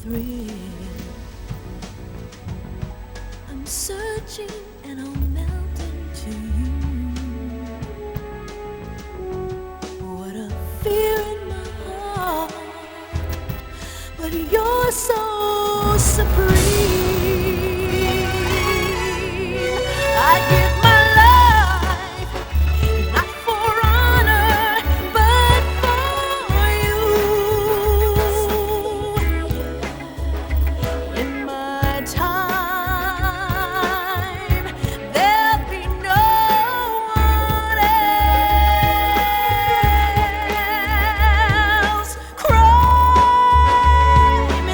thrill. I'm searching and I'll melt into you. What a fear in my heart, but you're so supreme. I give my life, not for honor, but for you. In my time, there'll be no one else. Crime,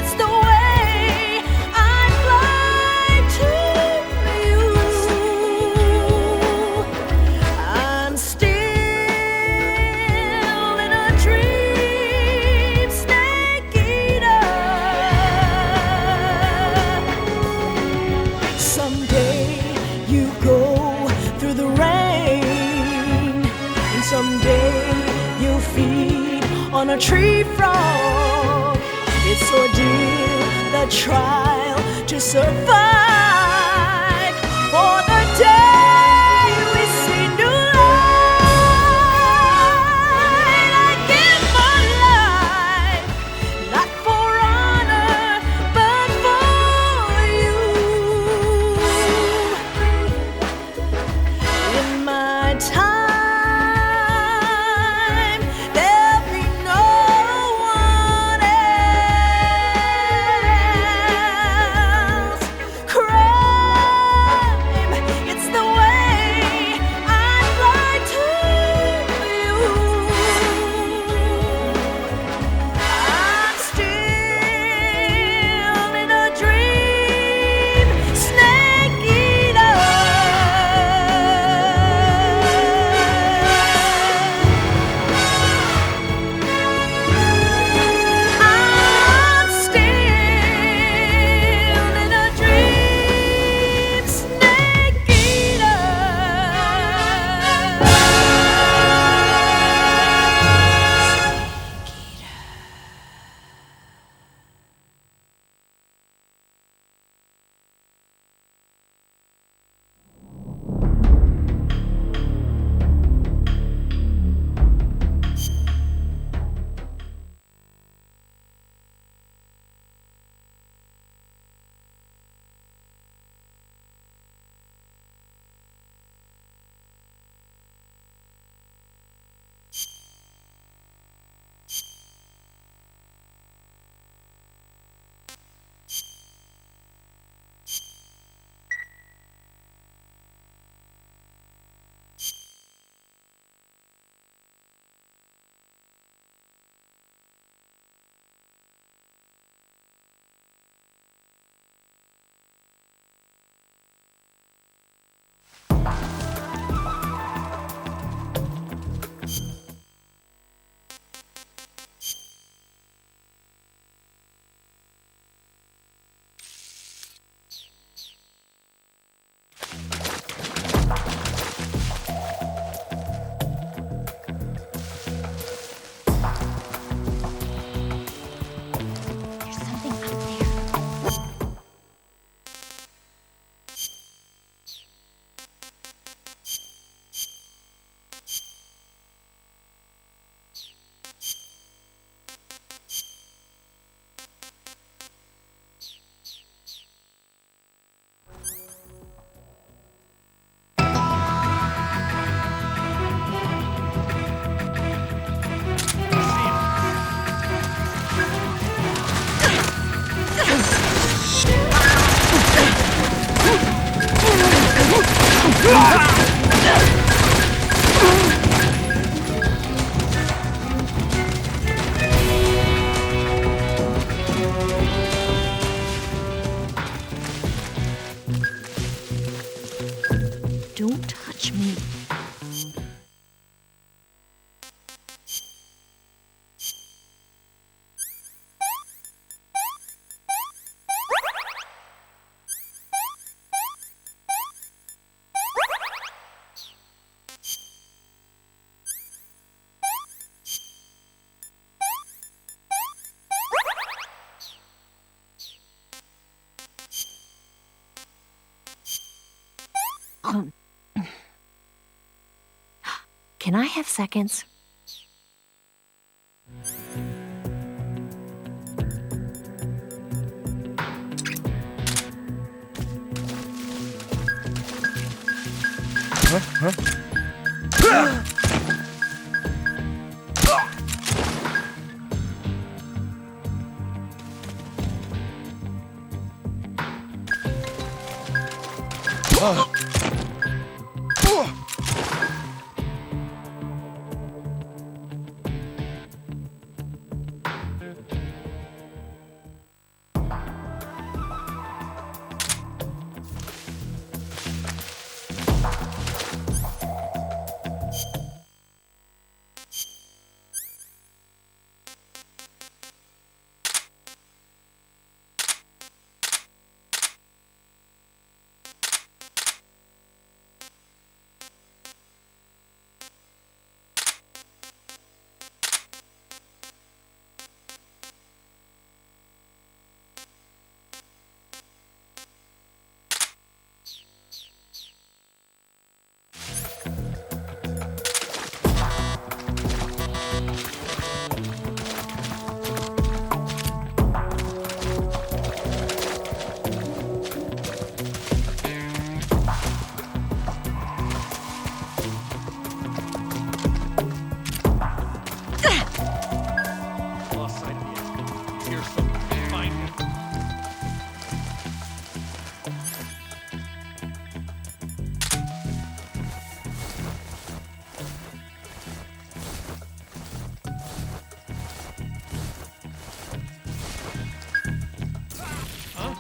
it's the way I fly to you. I'm still in a dream, snake eater. Someday you go through the rain, and someday you'll feed on a tree frog. It's ordeal, the trial to survive for the day we see new light. I give my life, not for honor, but for you. In my time, there'll be no one else. Can I have seconds? Lost sight of the enemy. Here's something. Find him. Huh?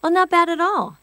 Well, not bad at all.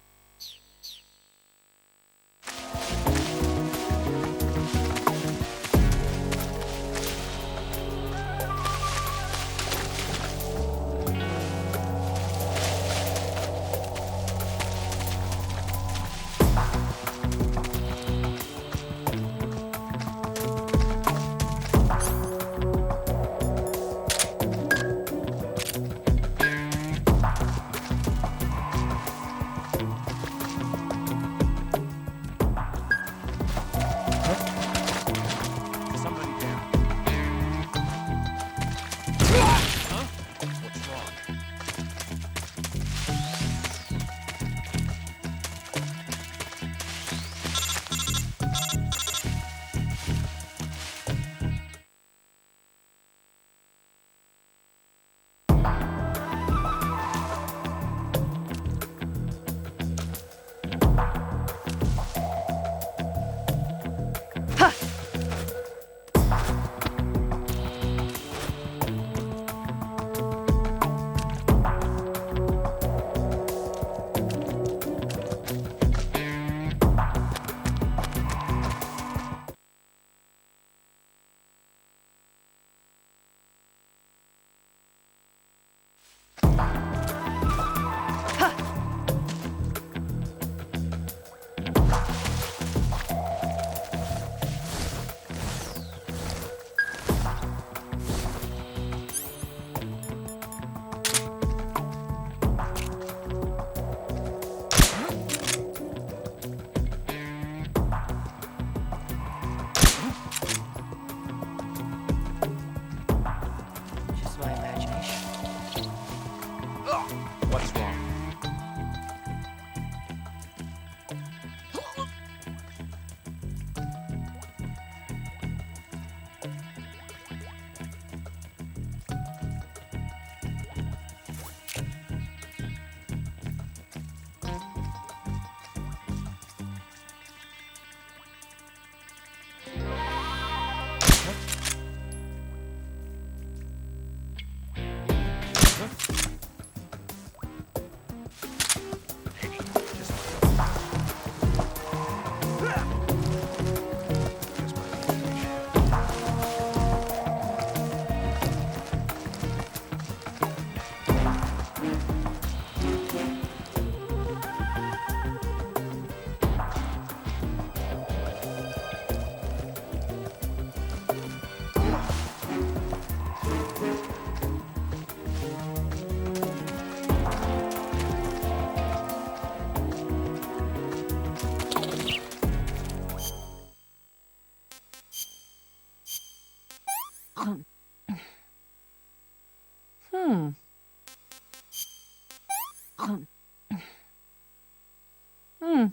Hmm. Hmm. Hmm.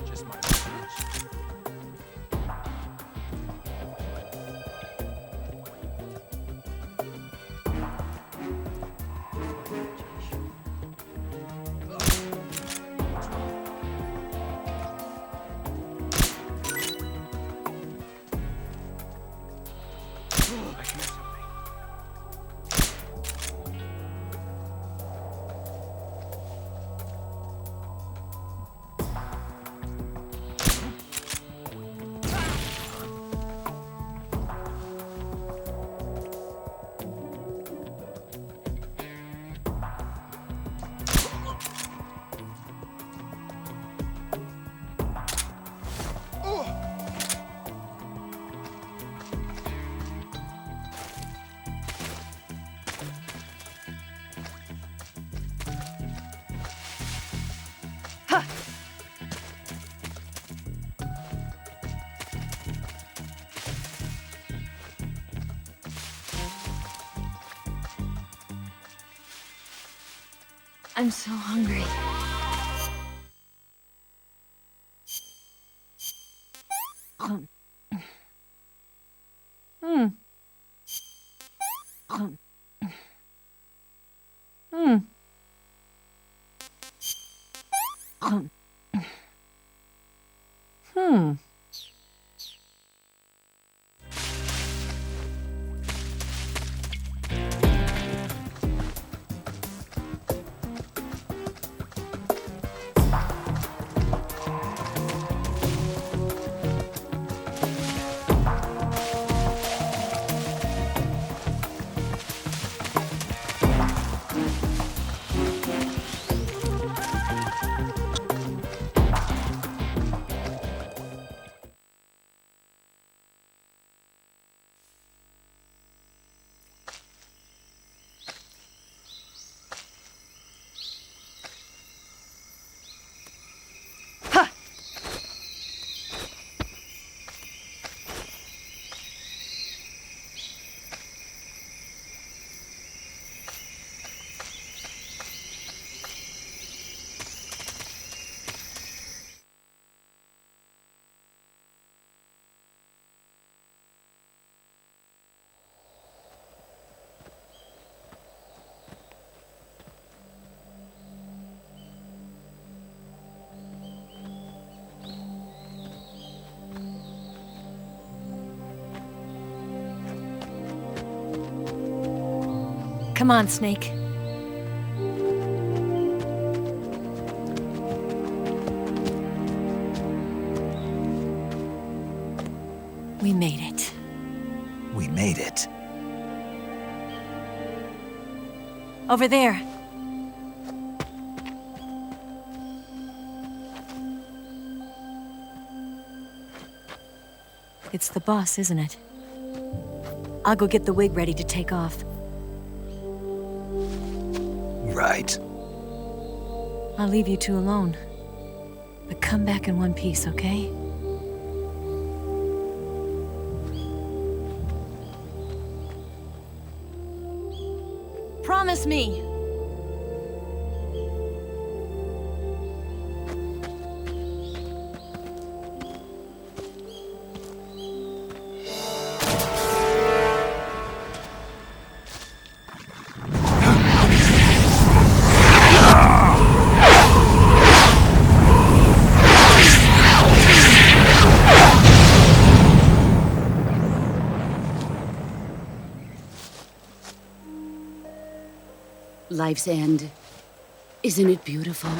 Just my imagination. I hear something. I'm so hungry. Hmm. Hmm. Hmm. Come on, Snake. We made it. We made it. Over there. It's the boss, isn't it? I'll go get the wig ready to take off. Right. I'll leave you two alone. But come back in one piece, okay? Promise me! Life's end. Isn't it beautiful?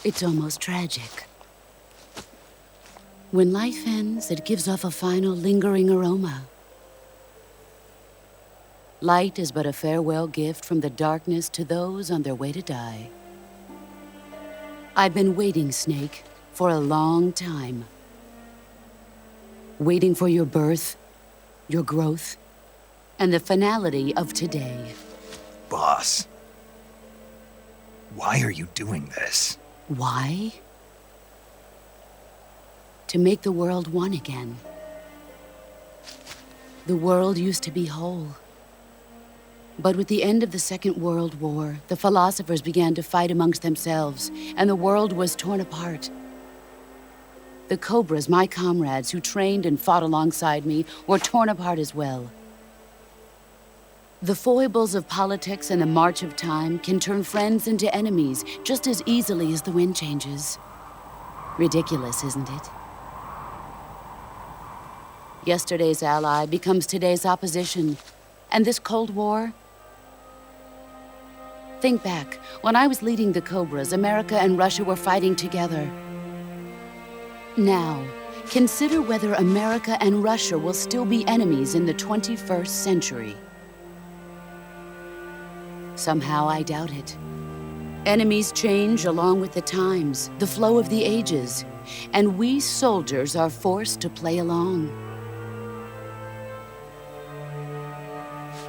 It's almost tragic. When life ends, it gives off a final lingering aroma. Light is but a farewell gift from the darkness to those on their way to die. I've been waiting, Snake, for a long time. Waiting for your birth, your growth, and the finality of today. Boss. Why are you doing this? Why? To make the world one again. The world used to be whole. But with the end of the Second World War, the philosophers began to fight amongst themselves, and the world was torn apart. The Cobras, my comrades who trained and fought alongside me, were torn apart as well. The foibles of politics and the march of time can turn friends into enemies just as easily as the wind changes. Ridiculous, isn't it? Yesterday's ally becomes today's opposition. And this Cold War? Think back. When I was leading the Cobras, America and Russia were fighting together. Now, consider whether America and Russia will still be enemies in the 21st century. Somehow I doubt it. Enemies change along with the times, the flow of the ages, and we soldiers are forced to play along.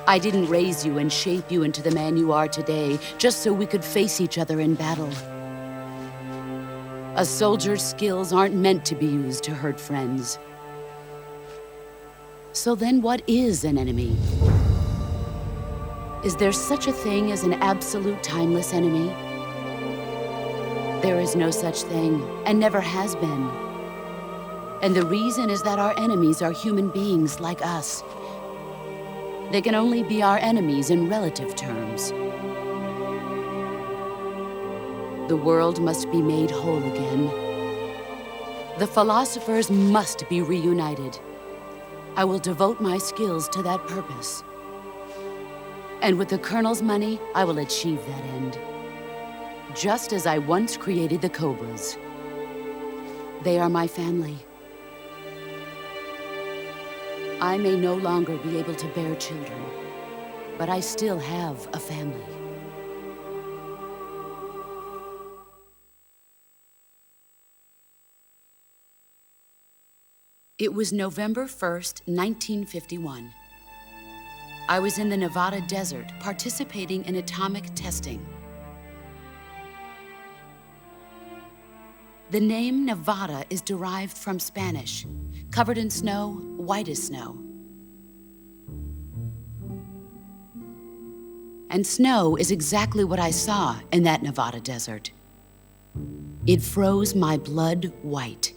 I didn't raise you and shape you into the man you are today just so we could face each other in battle. A soldier's skills aren't meant to be used to hurt friends. So then what is an enemy? Is there such a thing as an absolute timeless enemy? There is no such thing, and never has been. And the reason is that our enemies are human beings like us. They can only be our enemies in relative terms. The world must be made whole again. The philosophers must be reunited. I will devote my skills to that purpose. And with the Colonel's money, I will achieve that end. Just as I once created the Cobras. They are my family. I may no longer be able to bear children, but I still have a family. It was November 1st, 1951. I was in the Nevada desert participating in atomic testing. The name Nevada is derived from Spanish, covered in snow, white as snow. And snow is exactly what I saw in that Nevada desert. It froze my blood white.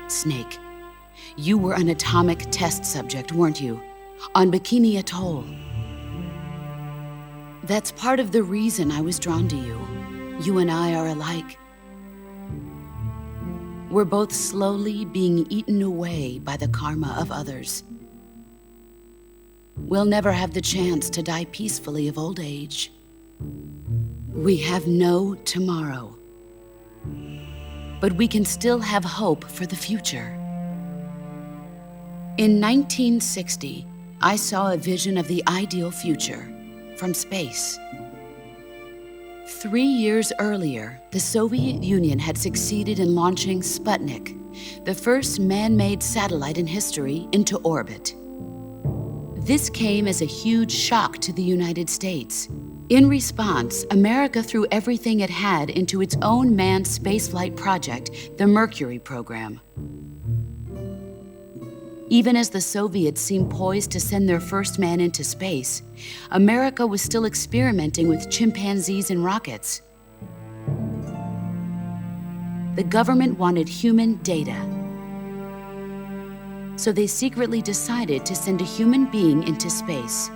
Snake, you were an atomic test subject, weren't you? On Bikini Atoll. That's part of the reason I was drawn to you. You and I are alike. We're both slowly being eaten away by the karma of others. We'll never have the chance to die peacefully of old age. We have no tomorrow. But we can still have hope for the future. In 1960, I saw a vision of the ideal future from space. 3 years earlier, the Soviet Union had succeeded in launching Sputnik, the first man-made satellite in history, into orbit. This came as a huge shock to the United States. In response, America threw everything it had into its own manned spaceflight project, the Mercury program. Even as the Soviets seemed poised to send their first man into space, America was still experimenting with chimpanzees and rockets. The government wanted human data, so they secretly decided to send a human being into space.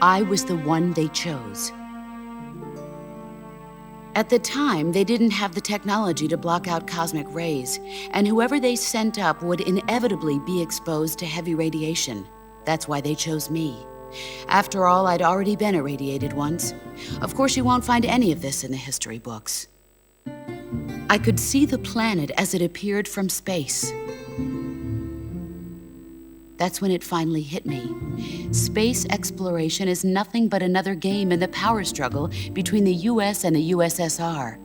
I was the one they chose. At the time, they didn't have the technology to block out cosmic rays, and whoever they sent up would inevitably be exposed to heavy radiation. That's why they chose me. After all, I'd already been irradiated once. Of course, you won't find any of this in the history books. I could see the planet as it appeared from space. That's when it finally hit me. Space exploration is nothing but another game in the power struggle between the US and the USSR.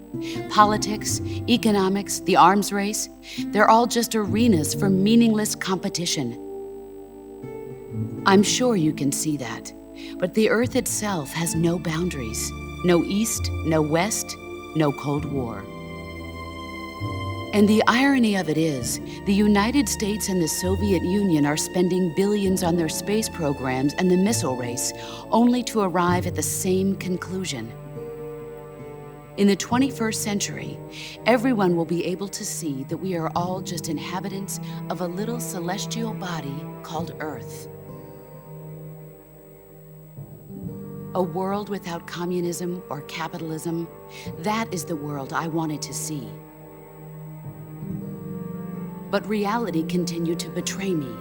Politics, economics, the arms race, they're all just arenas for meaningless competition. I'm sure you can see that, but the Earth itself has no boundaries. No East, no West, no Cold War. And the irony of it is, the United States and the Soviet Union are spending billions on their space programs and the missile race, only to arrive at the same conclusion. In the 21st century, everyone will be able to see that we are all just inhabitants of a little celestial body called Earth. A world without communism or capitalism, that is the world I wanted to see. But reality continued to betray me.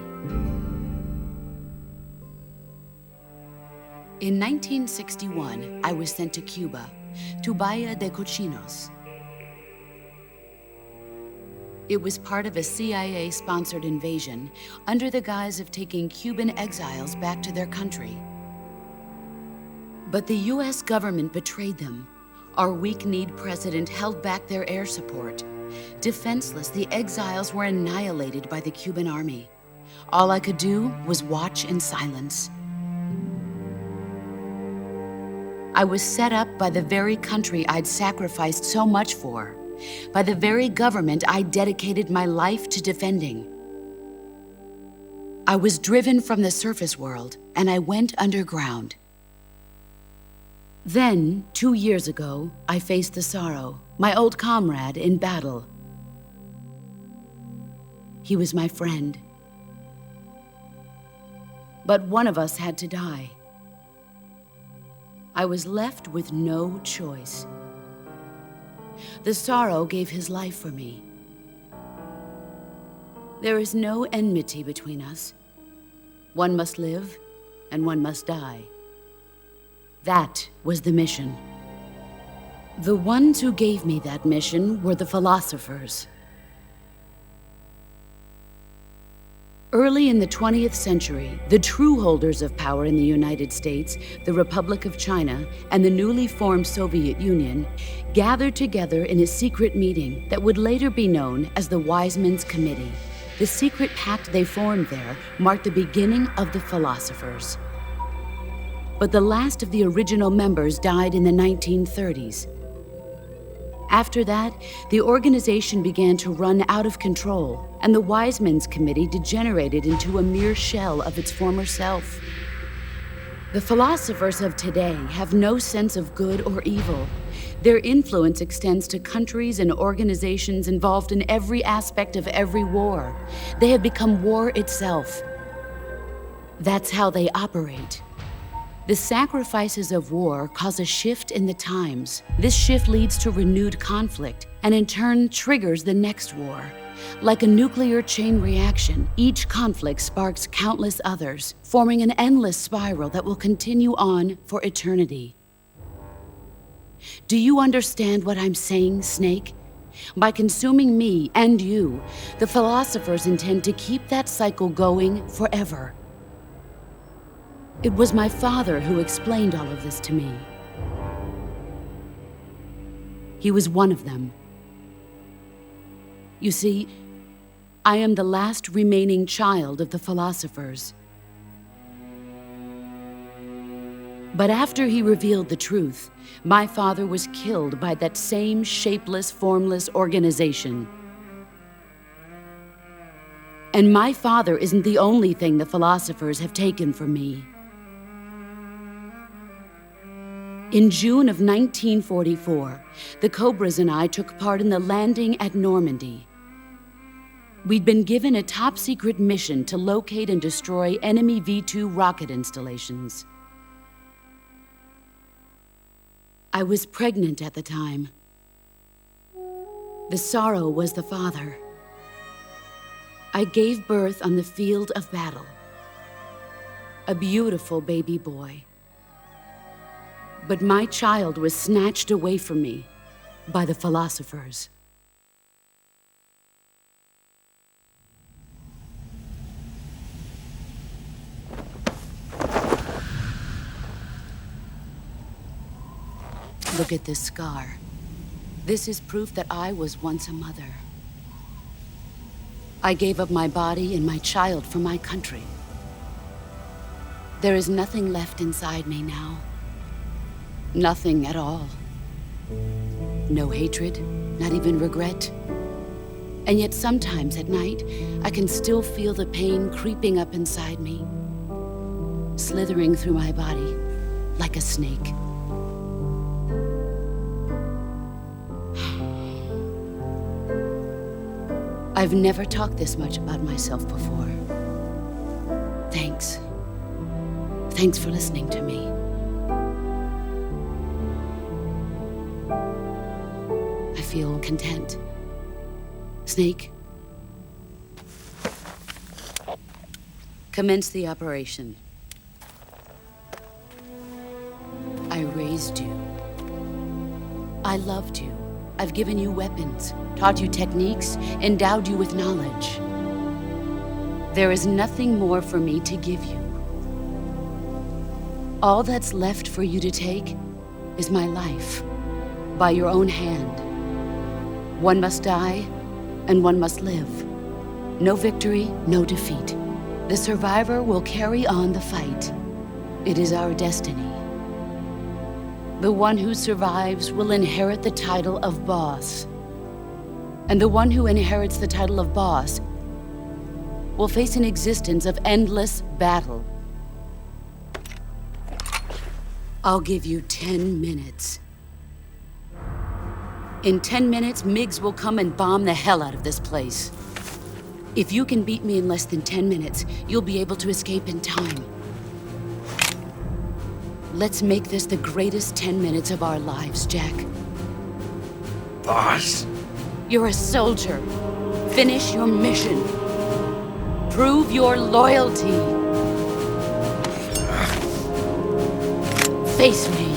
In 1961, I was sent to Cuba, to Bahia de Cochinos. It was part of a CIA-sponsored invasion under the guise of taking Cuban exiles back to their country. But the US government betrayed them. Our weak-kneed president held back their air support. Defenseless, the exiles were annihilated by the Cuban army. All I could do was watch in silence. I was set up by the very country I'd sacrificed so much for, by the very government I dedicated my life to defending. I was driven from the surface world, and I went underground. Then, 2 years ago, I faced the sorrow, my old comrade in battle. He was my friend. But one of us had to die. I was left with no choice. The sorrow gave his life for me. There is no enmity between us. One must live, and one must die. That was the mission. The ones who gave me that mission were the philosophers. Early in the 20th century, the true holders of power in the United States, the Republic of China, and the newly formed Soviet Union gathered together in a secret meeting that would later be known as the Wise Men's Committee. The secret pact they formed there marked the beginning of the philosophers. But the last of the original members died in the 1930s. After that, the organization began to run out of control, and the Wise Men's Committee degenerated into a mere shell of its former self. The philosophers of today have no sense of good or evil. Their influence extends to countries and organizations involved in every aspect of every war. They have become war itself. That's how they operate. The sacrifices of war cause a shift in the times. This shift leads to renewed conflict, and in turn triggers the next war. Like a nuclear chain reaction, each conflict sparks countless others, forming an endless spiral that will continue on for eternity. Do you understand what I'm saying, Snake? By consuming me and you, the philosophers intend to keep that cycle going forever. It was my father who explained all of this to me. He was one of them. You see, I am the last remaining child of the philosophers. But after he revealed the truth, my father was killed by that same shapeless, formless organization. And my father isn't the only thing the philosophers have taken from me. In June of 1944, the Cobras and I took part in the landing at Normandy. We'd been given a top-secret mission to locate and destroy enemy V-2 rocket installations. I was pregnant at the time. The sorrow was the father. I gave birth on the field of battle. A beautiful baby boy. But my child was snatched away from me by the philosophers. Look at this scar. This is proof that I was once a mother. I gave up my body and my child for my country. There is nothing left inside me now. Nothing at all. No hatred, not even regret. And yet sometimes at night, I can still feel the pain creeping up inside me, slithering through my body like a snake. I've never talked this much about myself before. Thanks. Thanks for listening to me. I feel content. Snake, commence the operation. I raised you. I loved you. I've given you weapons, taught you techniques, endowed you with knowledge. There is nothing more for me to give you. All that's left for you to take is my life, by your own hand. One must die, and one must live. No victory, no defeat. The survivor will carry on the fight. It is our destiny. The one who survives will inherit the title of boss. And the one who inherits the title of boss will face an existence of endless battle. I'll give you 10 minutes. In 10 minutes, MiGs will come and bomb the hell out of this place. If you can beat me in less than 10 minutes, you'll be able to escape in time. Let's make this the greatest 10 minutes of our lives, Jack. Boss? You're a soldier. Finish your mission. Prove your loyalty. Face me.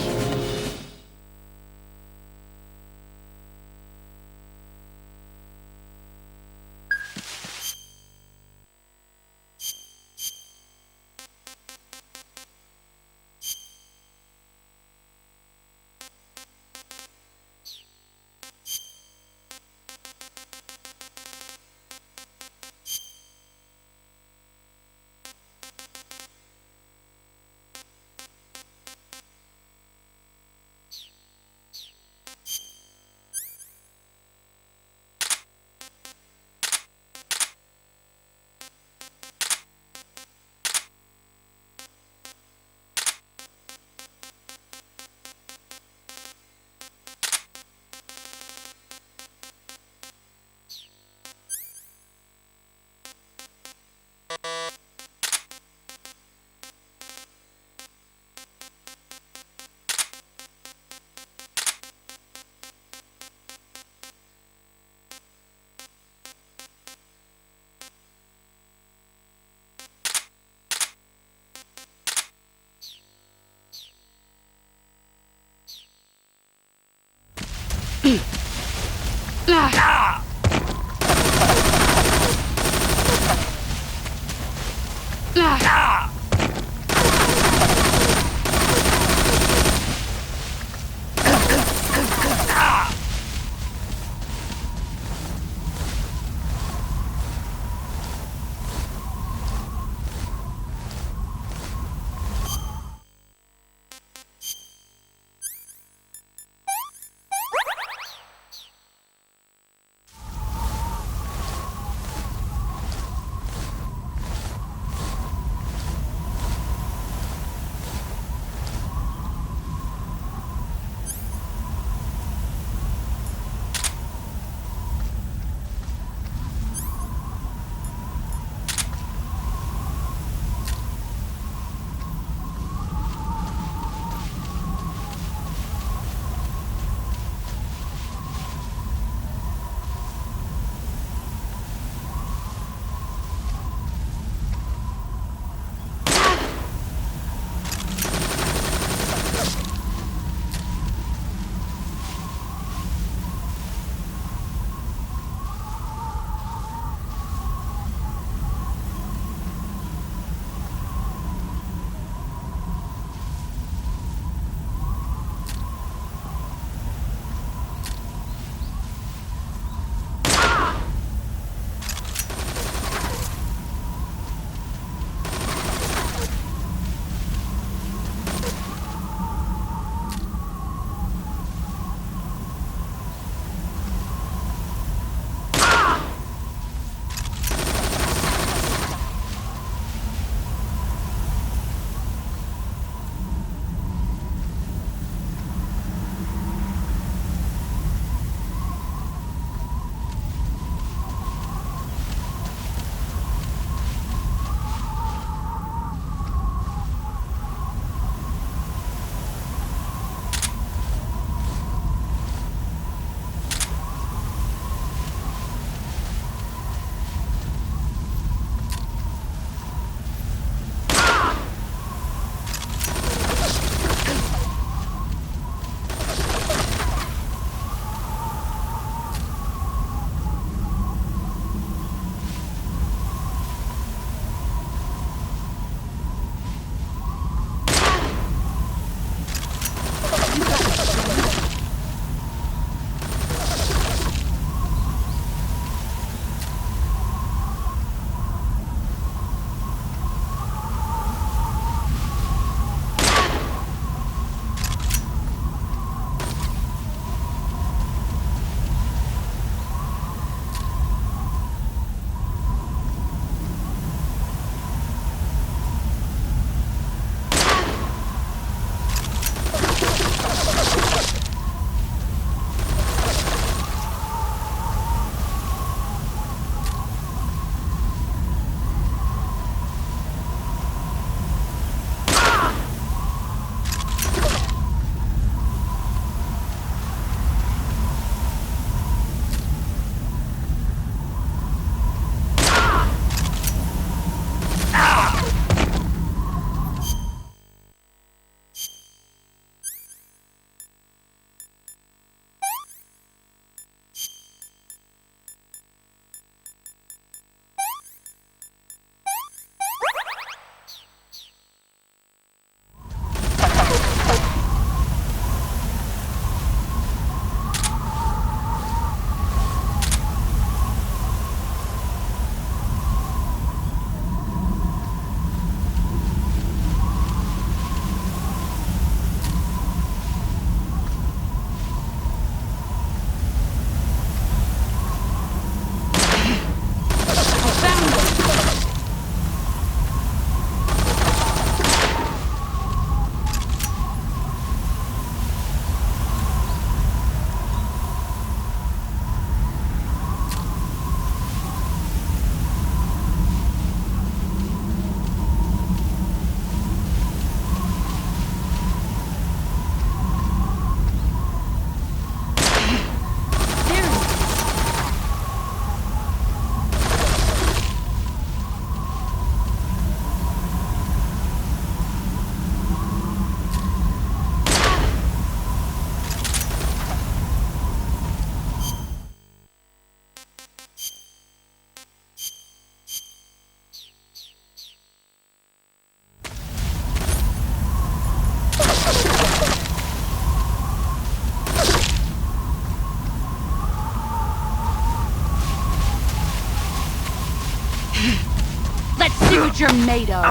what you're made of.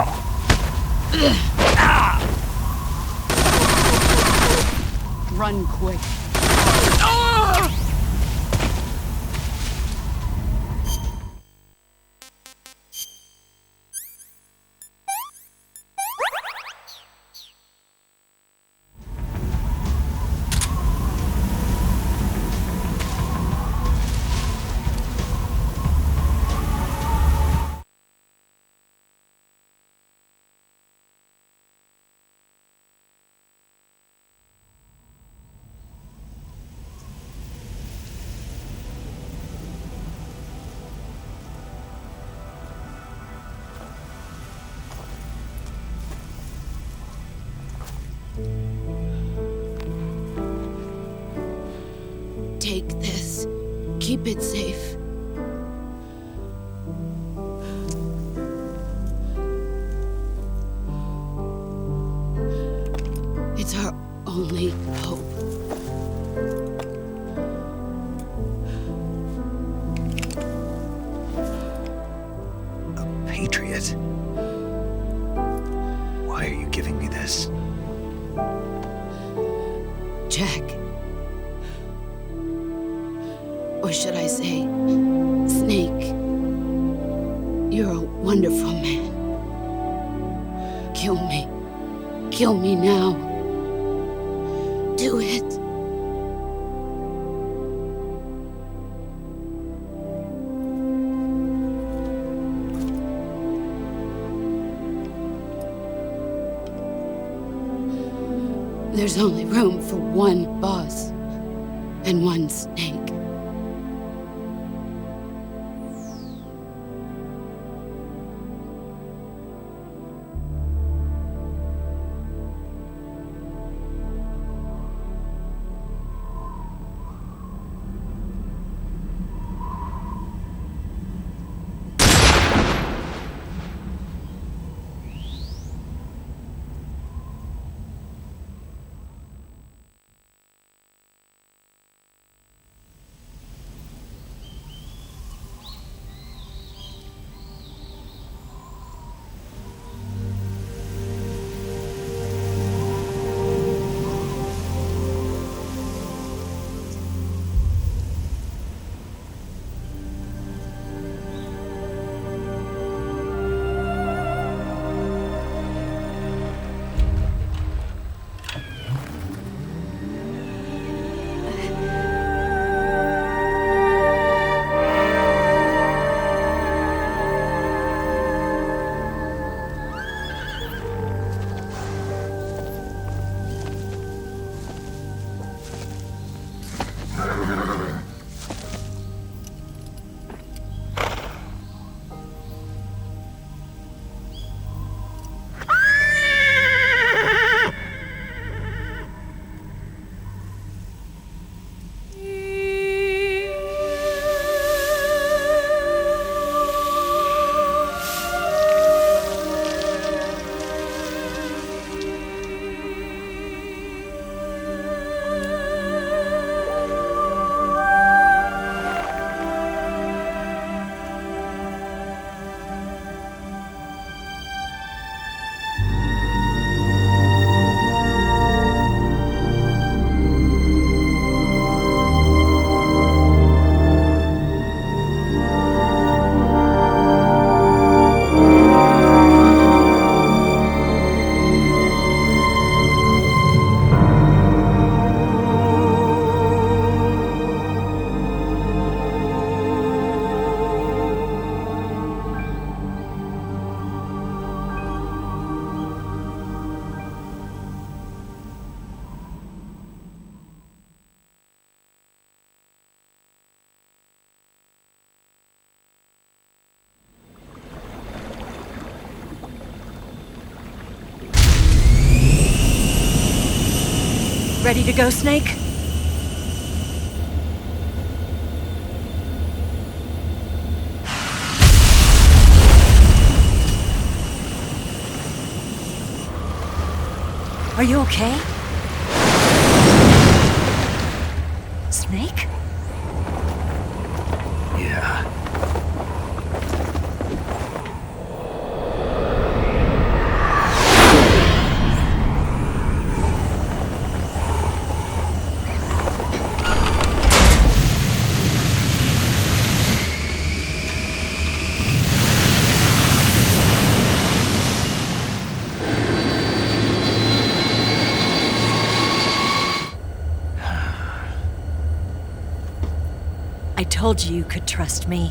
Run quick. Take this. Keep it safe. It's our only hope. A patriot? Why are you giving me this? Jack. Or should I say, Snake? You're a wonderful man. Kill me. Kill me now. Do it. There's only room for one boss and one snake. Ready to go, Snake? Are you okay? Snake? Yeah. told you you could trust me.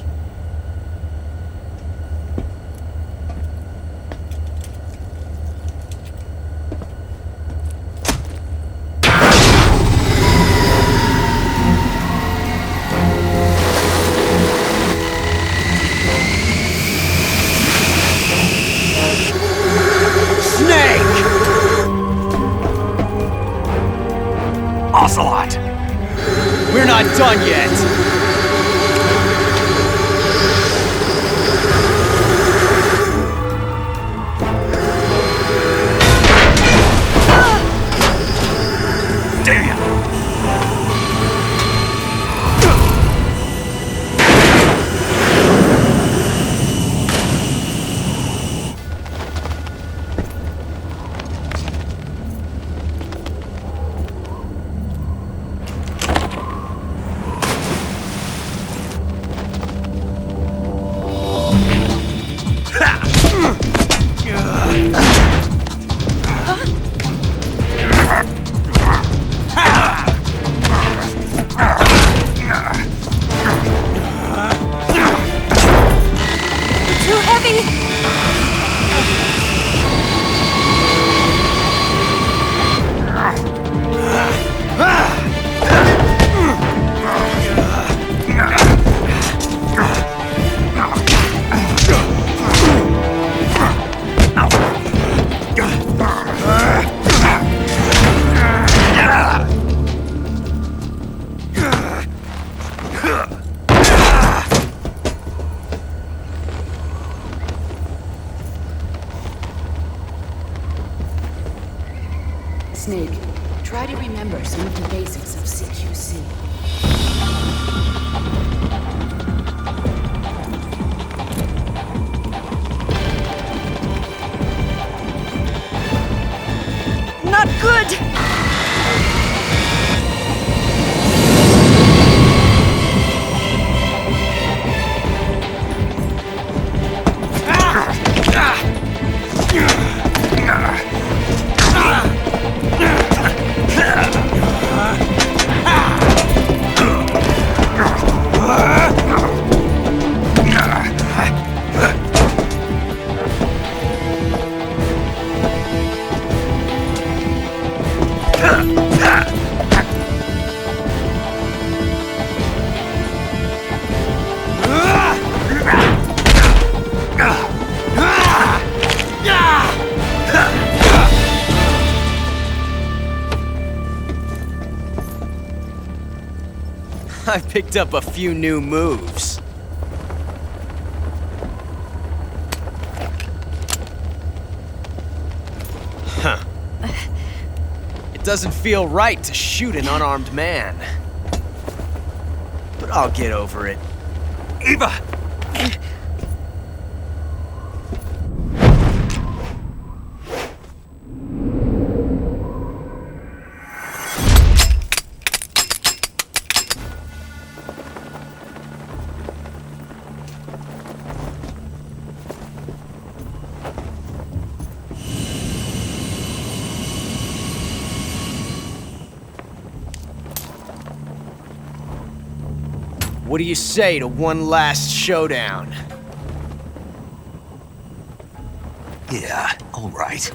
Ocelot! We're not done yet! Damn! Too heavy! Snake, try to remember some of the basics of CQC. Not good! I picked up a few new moves. Huh. It doesn't feel right to shoot an unarmed man. But I'll get over it. Eva! What do you say to one last showdown? Yeah, all right.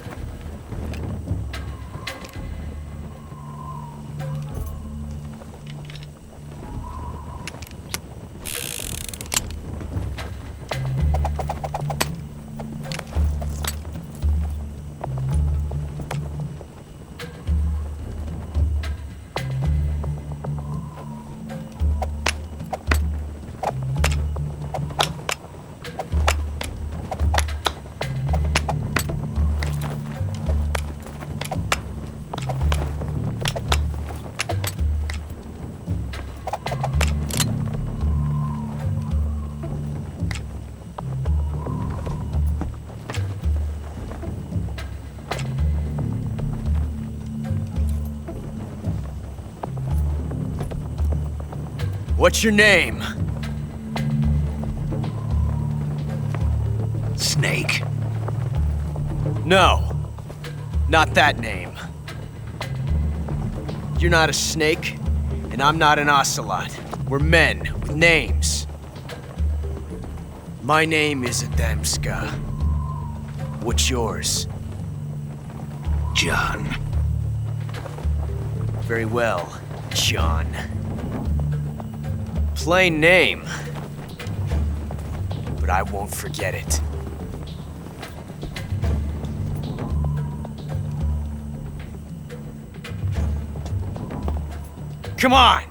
What's your name? Snake. No, not that name. You're not a snake, and I'm not an ocelot. We're men with names. My name is Adamska. What's yours? John. Very well, John. Plain name. But I won't forget it. Come on!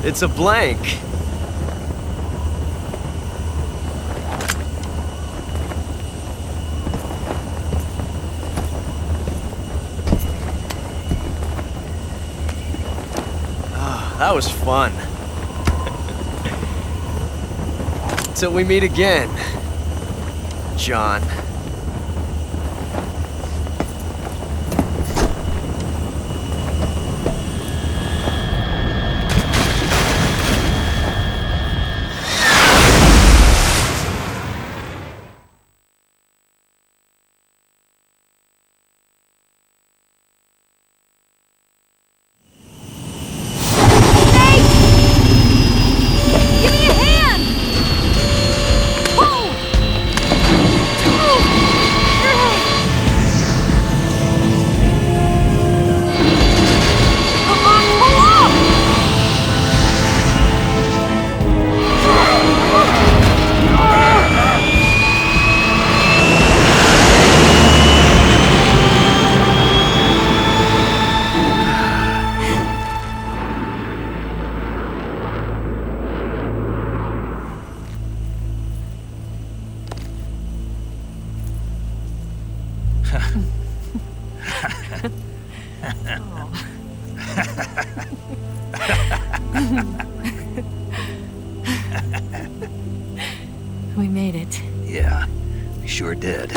It's a blank. Ah, that was fun. Till we meet again, John. Give me a hand! Whoa! Come on, pull up! We made it. Yeah, we sure did.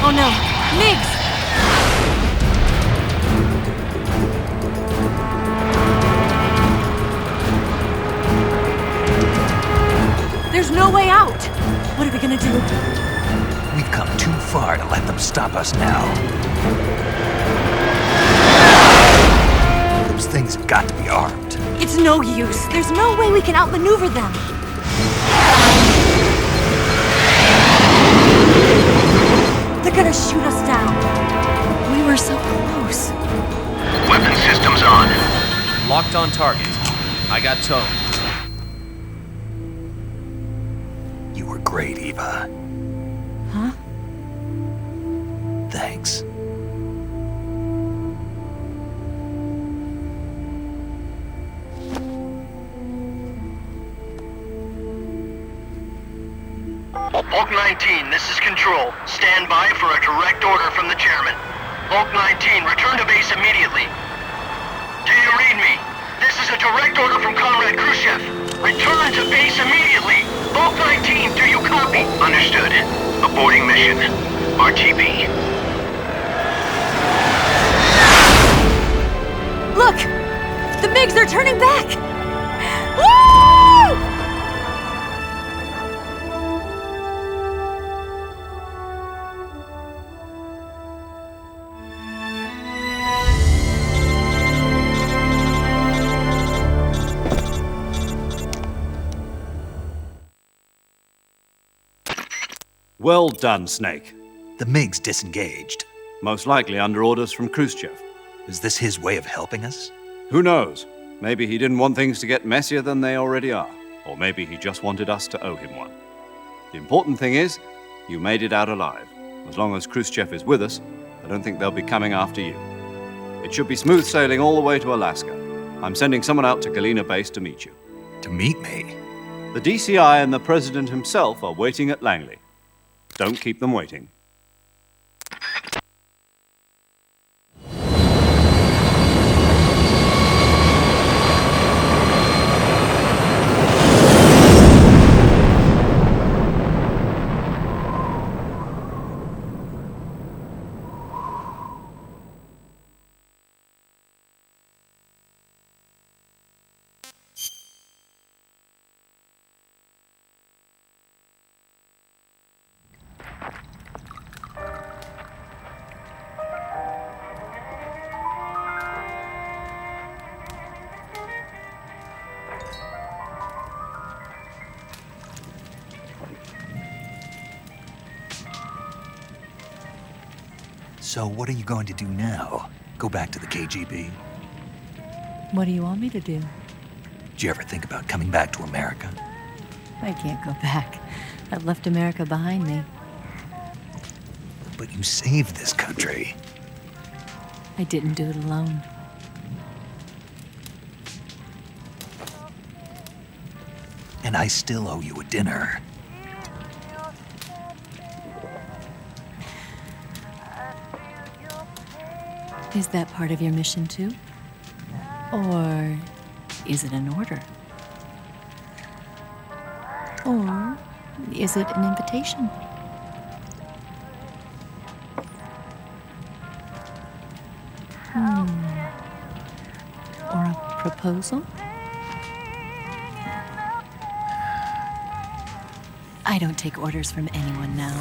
Oh no, Migs! There's no way out! What are we gonna do? We've come too far to let them stop us now. Those things have got to be armed. It's no use. There's no way we can outmaneuver them. They're gonna shoot us down. We were so close. Weapon systems on. Locked on target. I got towed. You were great, Eva. Huh? Thanks. Bulk 19, this is Control. Stand by for a direct order from the chairman. Bulk 19, return to base immediately. Do you read me? This is a direct order from Comrade Khrushchev. Return to base immediately. Bulk 19, do you copy? Understood. Aborting mission. RTB. Look! The MiGs are turning back! Woo! Well done, Snake. The MiGs disengaged. Most likely under orders from Khrushchev. Is this his way of helping us? Who knows? Maybe he didn't want things to get messier than they already are. Or maybe he just wanted us to owe him one. The important thing is, you made it out alive. As long as Khrushchev is with us, I don't think they'll be coming after you. It should be smooth sailing all the way to Alaska. I'm sending someone out to Galena Base to meet you. To meet me? The DCI and the President himself are waiting at Langley. Don't keep them waiting. So what are you going to do now? Go back to the KGB? What do you want me to do? Did you ever think about coming back to America? I can't go back. I've left America behind me. But you saved this country. I didn't do it alone. And I still owe you a dinner. Is that part of your mission too? Or is it an order? Or is it an invitation? Or a proposal? I don't take orders from anyone now.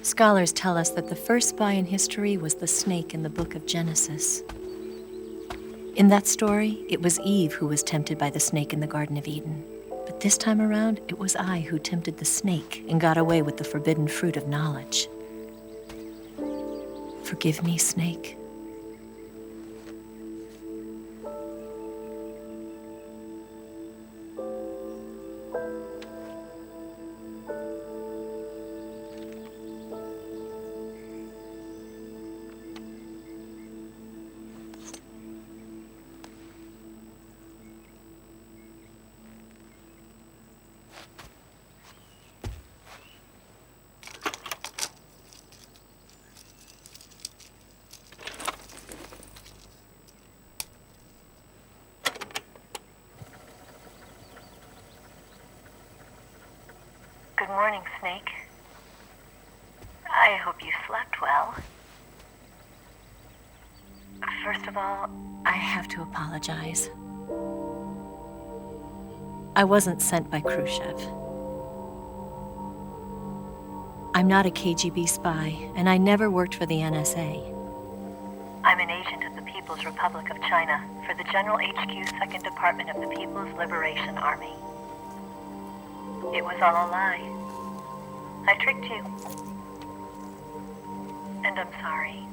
Scholars tell us that the first spy in history was the snake in the book of Genesis. In that story, it was Eve who was tempted by the snake in the Garden of Eden. But this time around, it was I who tempted the snake and got away with the forbidden fruit of knowledge. Forgive me, Snake. Good morning, Snake. I hope you slept well. First of all, I have to apologize. I wasn't sent by Khrushchev. I'm not a KGB spy, and I never worked for the NSA. I'm an agent of the People's Republic of China for the General HQ 2nd Department of the People's Liberation Army. It was all a lie. I tricked you. And I'm sorry.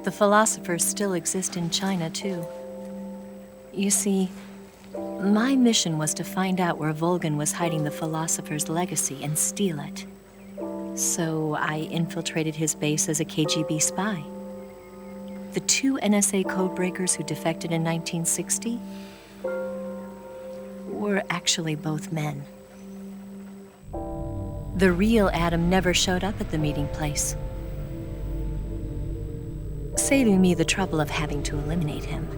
The philosophers still exist in China, too. You see, my mission was to find out where Volgan was hiding the philosopher's legacy and steal it. So I infiltrated his base as a KGB spy. The 2 NSA codebreakers who defected in 1960 were actually both men. The real Adam never showed up at the meeting place, saving me the trouble of having to eliminate him.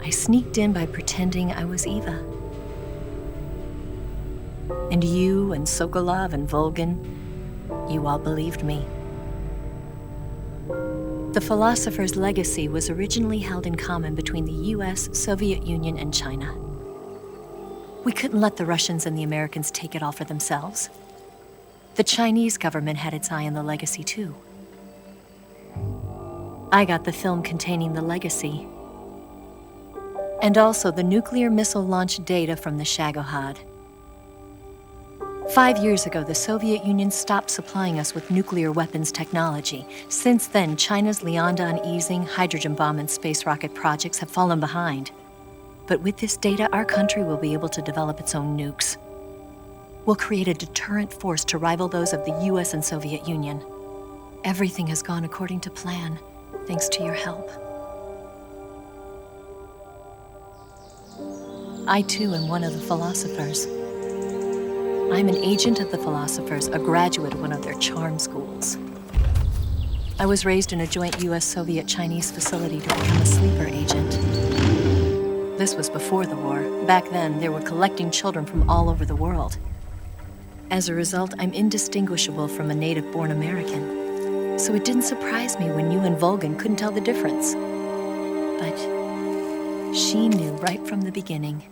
I sneaked in by pretending I was Eva. And you and Sokolov and Volgan, you all believed me. The philosopher's legacy was originally held in common between the US, Soviet Union, and China. We couldn't let the Russians and the Americans take it all for themselves. The Chinese government had its eye on the legacy, too. I got the film containing the legacy, and also the nuclear missile launch data from the Shagohod. 5 years ago, the Soviet Union stopped supplying us with nuclear weapons technology. Since then, China's Liaodong easing, hydrogen bomb, and space rocket projects have fallen behind. But with this data, our country will be able to develop its own nukes. We'll create a deterrent force to rival those of the US and Soviet Union. Everything has gone according to plan, thanks to your help. I, too, am one of the philosophers. I'm an agent of the philosophers, a graduate of one of their charm schools. I was raised in a joint US-Soviet-Chinese facility to become a sleeper agent. This was before the war. Back then, they were collecting children from all over the world. As a result, I'm indistinguishable from a native-born American. So it didn't surprise me when you and Volgan couldn't tell the difference. But she knew right from the beginning.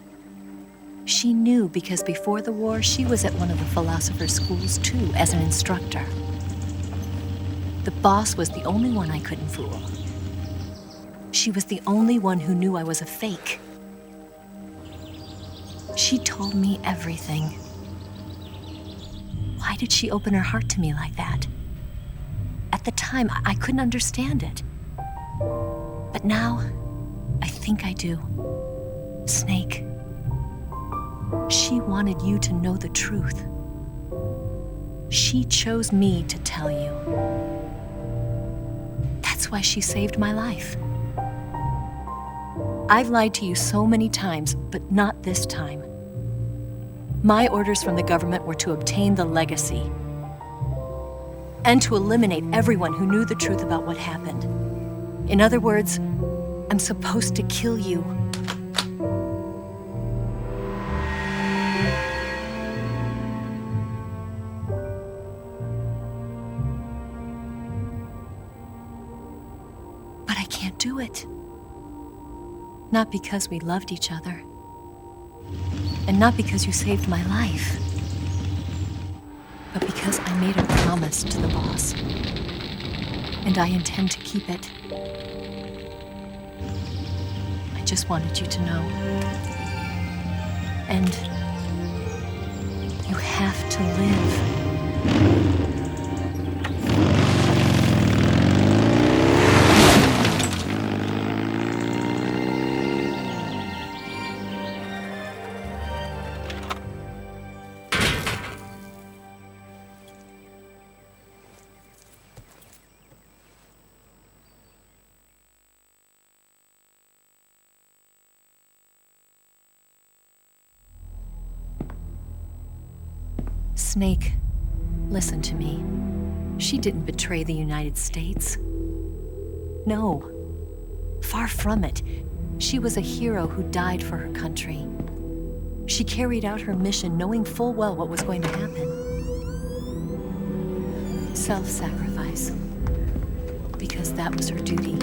She knew because before the war, she was at one of the philosopher's schools too, as an instructor. The boss was the only one I couldn't fool. She was the only one who knew I was a fake. She told me everything. Why did she open her heart to me like that? At the time, I couldn't understand it. But now, I think I do. Snake. She wanted you to know the truth. She chose me to tell you. That's why she saved my life. I've lied to you so many times, but not this time. My orders from the government were to obtain the legacy and to eliminate everyone who knew the truth about what happened. In other words, I'm supposed to kill you. But I can't do it. Not because we loved each other. And not because you saved my life. but because I made a promise to the boss. And I intend to keep it. I just wanted you to know. And you have to live. Snake, listen to me. She didn't betray the United States. No, far from it. She was a hero who died for her country. She carried out her mission knowing full well what was going to happen. Self-sacrifice, because that was her duty.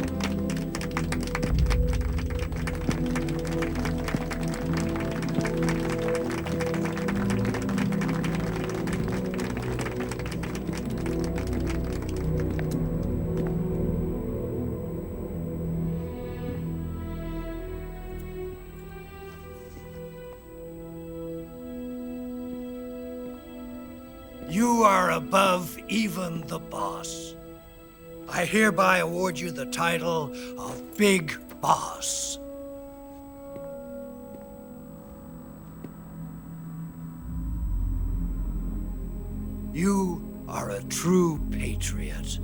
You are above even the boss. I hereby award you the title of Big Boss. You are a true patriot.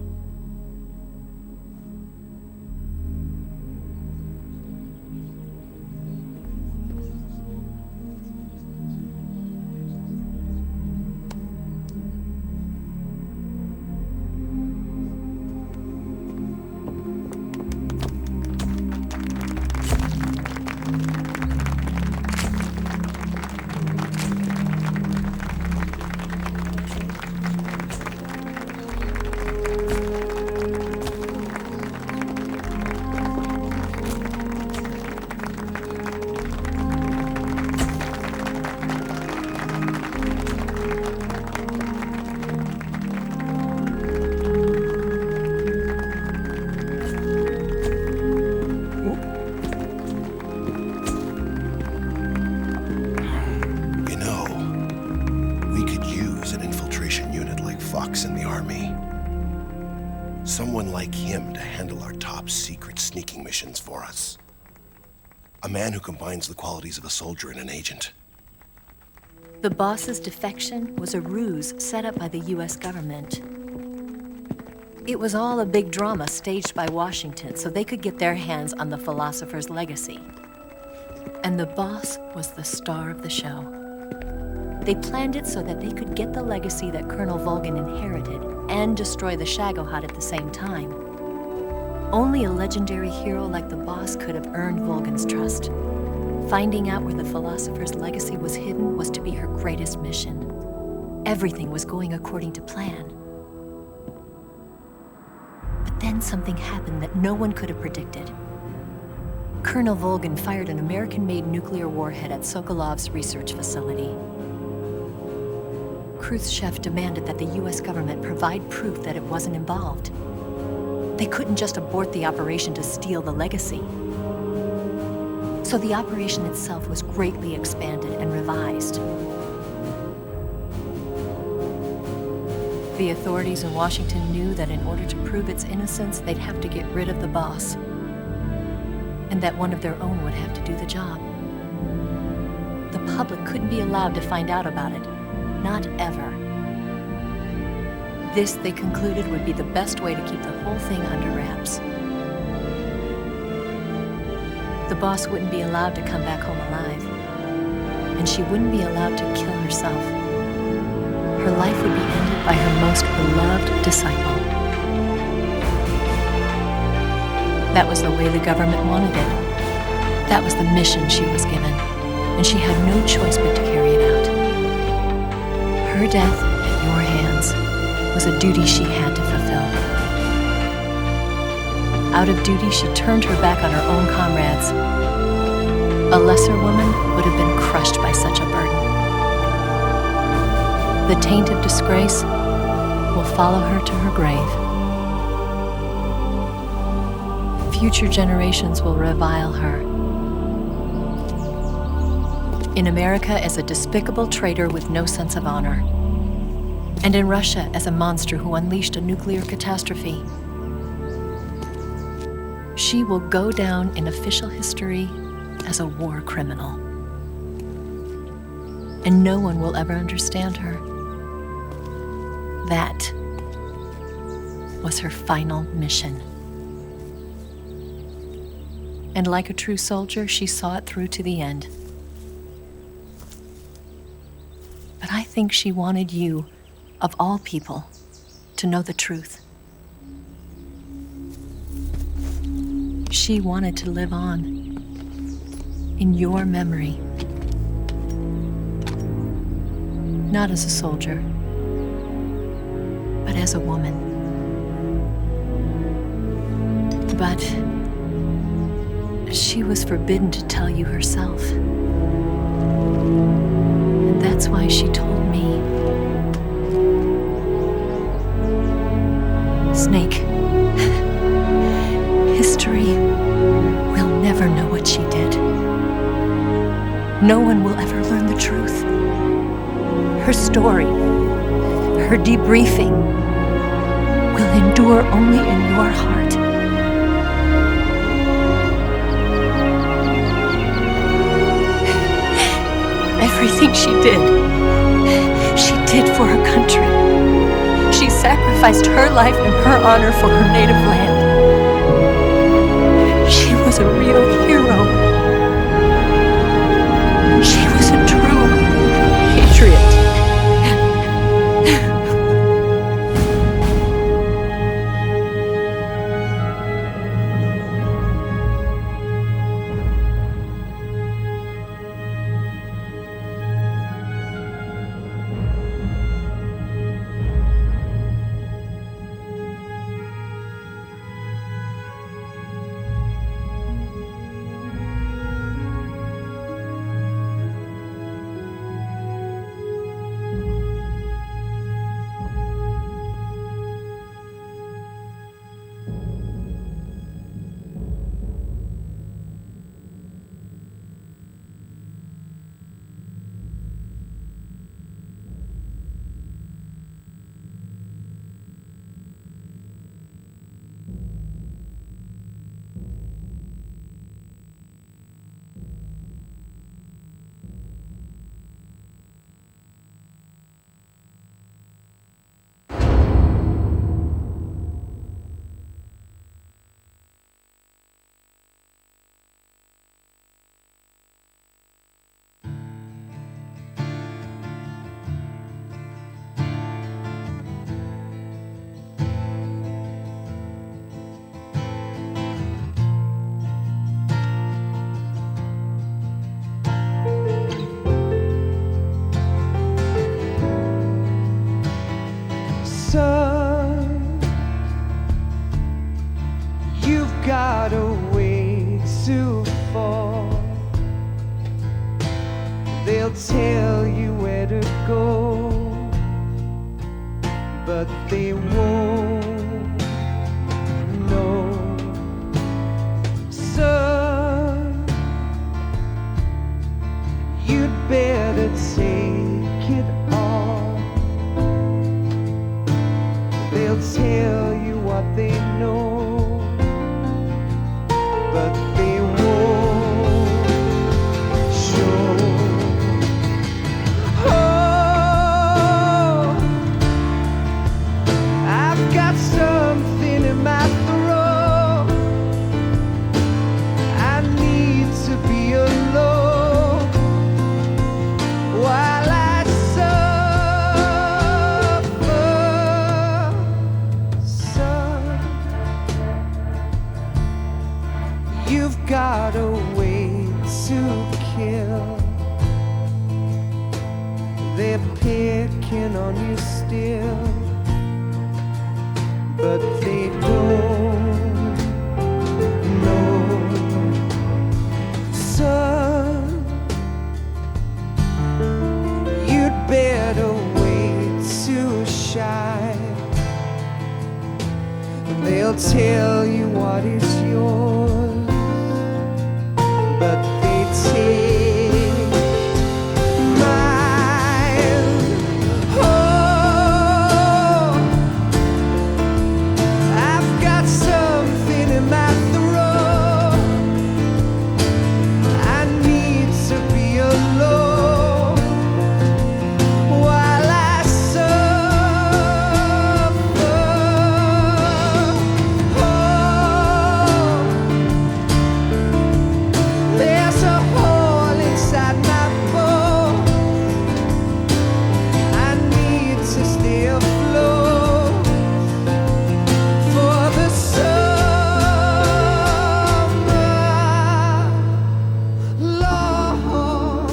In the Army. Someone like him to handle our top secret sneaking missions for us. A man who combines the qualities of a soldier and an agent. The boss's defection was a ruse set up by the US government. It was all a big drama staged by Washington so they could get their hands on the philosopher's legacy. And the boss was the star of the show. They planned it so that they could get the legacy that Colonel Volgin inherited and destroy the Shagohod at the same time. Only a legendary hero like the boss could have earned Volgin's trust. Finding out where the philosopher's legacy was hidden was to be her greatest mission. Everything was going according to plan. But then something happened that no one could have predicted. Colonel Volgin fired an American-made nuclear warhead at Sokolov's research facility. Khrushchev demanded that the US government provide proof that it wasn't involved. They couldn't just abort the operation to steal the legacy. So the operation itself was greatly expanded and revised. The authorities in Washington knew that in order to prove its innocence, they'd have to get rid of the boss, and that one of their own would have to do the job. The public couldn't be allowed to find out about it. Not ever. This, they concluded, would be the best way to keep the whole thing under wraps. The boss wouldn't be allowed to come back home alive, and she wouldn't be allowed to kill herself. Her life would be ended by her most beloved disciple. That was the way the government wanted it. That was the mission she was given, and she had no choice but to carry it out. Her death at your hands was a duty she had to fulfill. Out of duty, she turned her back on her own comrades. A lesser woman would have been crushed by such a burden. the taint of disgrace will follow her to her grave. Future generations will revile her. In America as a despicable traitor with no sense of honor. And in Russia as a monster who unleashed a nuclear catastrophe. She will go down in official history as a war criminal. And no one will ever understand her. That was her final mission. And like a true soldier, she saw it through to the end. But I think she wanted you, of all people, to know the truth. She wanted to live on in your memory. Not as a soldier, but as a woman. But she was forbidden to tell you herself. And that's why she told me. Snake, history will never know what she did. No one will ever learn the truth. Her story, her debriefing, will endure only in your heart. Everything she did for her country. She sacrificed her life and her honor for her native land. She was a real hero. She was a true patriot. Son, you've got a way to fall. They'll tell you where to go, but they won't know. Son, you'd better take it all. They'll tell you what they know, but they won't show. Oh, I've got something in my throat. I need to be alone while I you've got a way to kill. They're picking on you still, but they don't know. Son, you'd better wait shy. They'll tell you what is yours, but they take mine. Oh, I've got something in my throat. I need to be alone while I suffer. Oh, there's a hole inside my bones. I need to stay afloat for the summer, Lord.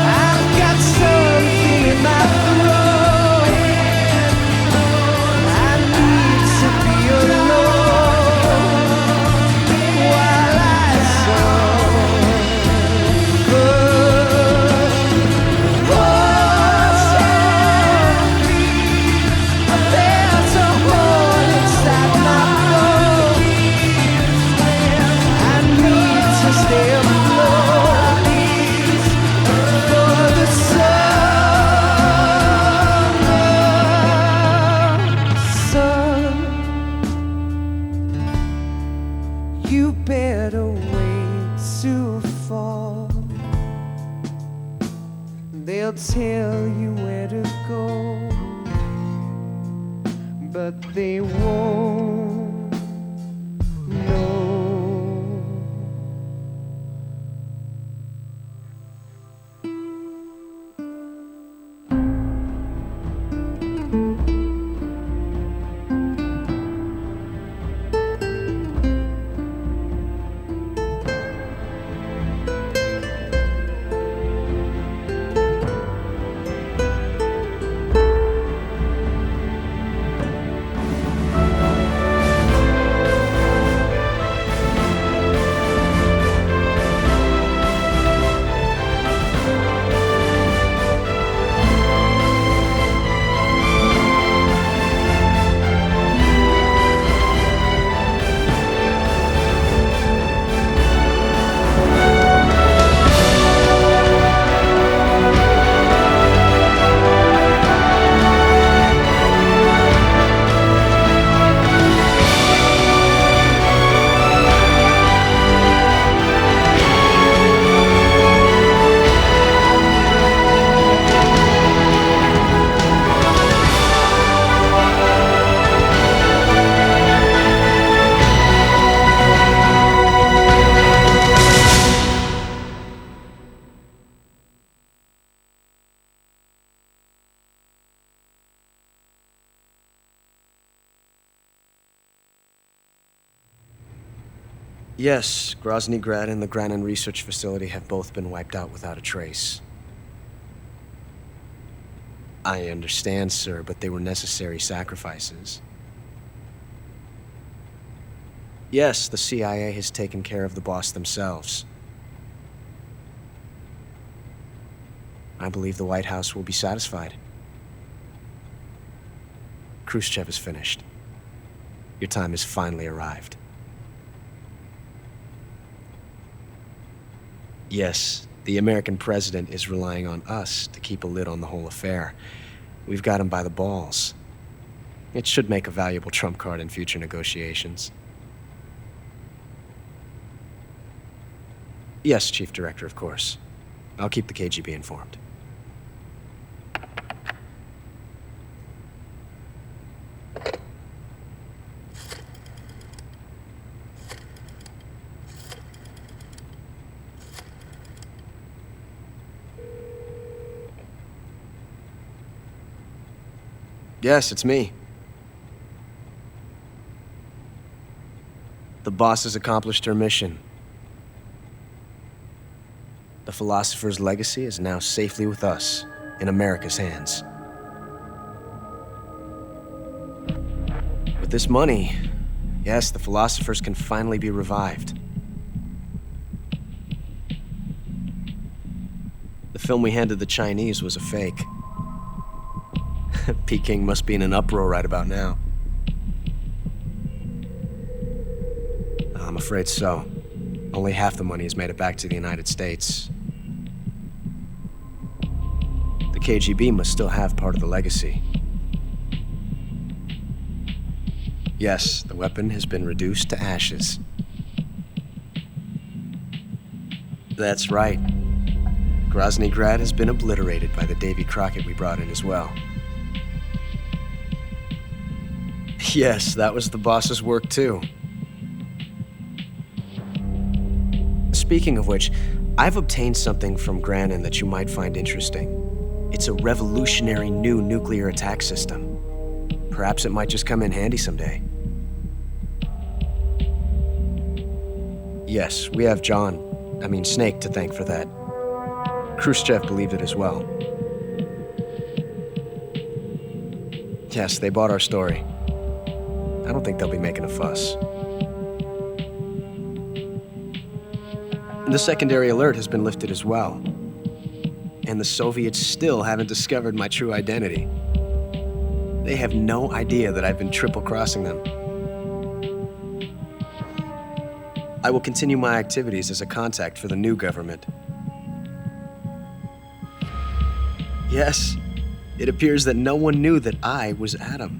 I've got something in my throat. I need to be alone while I suffer. Oh, there's a hole inside my bones. I need to stay afloat for the summer sun. You better wait to fall. They'll tell you where to go, but they won't know. Yes, Grozny Grad and the Granin Research Facility have both been wiped out without a trace. I understand, sir, but they were necessary sacrifices. Yes, the CIA has taken care of the boss themselves. I believe the White House will be satisfied. Khrushchev is finished. Your time has finally arrived. Yes, the American president is relying on us to keep a lid on the whole affair. We've got him by the balls. It should make a valuable trump card in future negotiations. Yes, Chief Director, of course. I'll keep the KGB informed. Yes, it's me. The boss has accomplished her mission. The philosopher's legacy is now safely with us, in America's hands. With this money, yes, the philosophers can finally be revived. The film we handed the Chinese was a fake. Peking must be in an uproar right about now. I'm afraid so. Only half the money has made it back to the United States. The KGB must still have part of the legacy. Yes, the weapon has been reduced to ashes. That's right. Grozny Grad has been obliterated by the Davy Crockett we brought in as well. Yes, that was the boss's work too. Speaking of which, I've obtained something from Granin that you might find interesting. It's a revolutionary new nuclear attack system. Perhaps it might just come in handy someday. Yes, we have Snake to thank for that. Khrushchev believed it as well. Yes, they bought our story. I don't think they'll be making a fuss. The secondary alert has been lifted as well. And the Soviets still haven't discovered my true identity. They have no idea that I've been triple-crossing them. I will continue my activities as a contact for the new government. Yes, it appears that no one knew that I was Adam.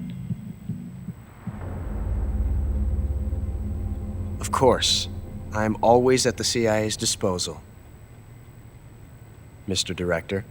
Of course, I'm always at the CIA's disposal, Mr. Director.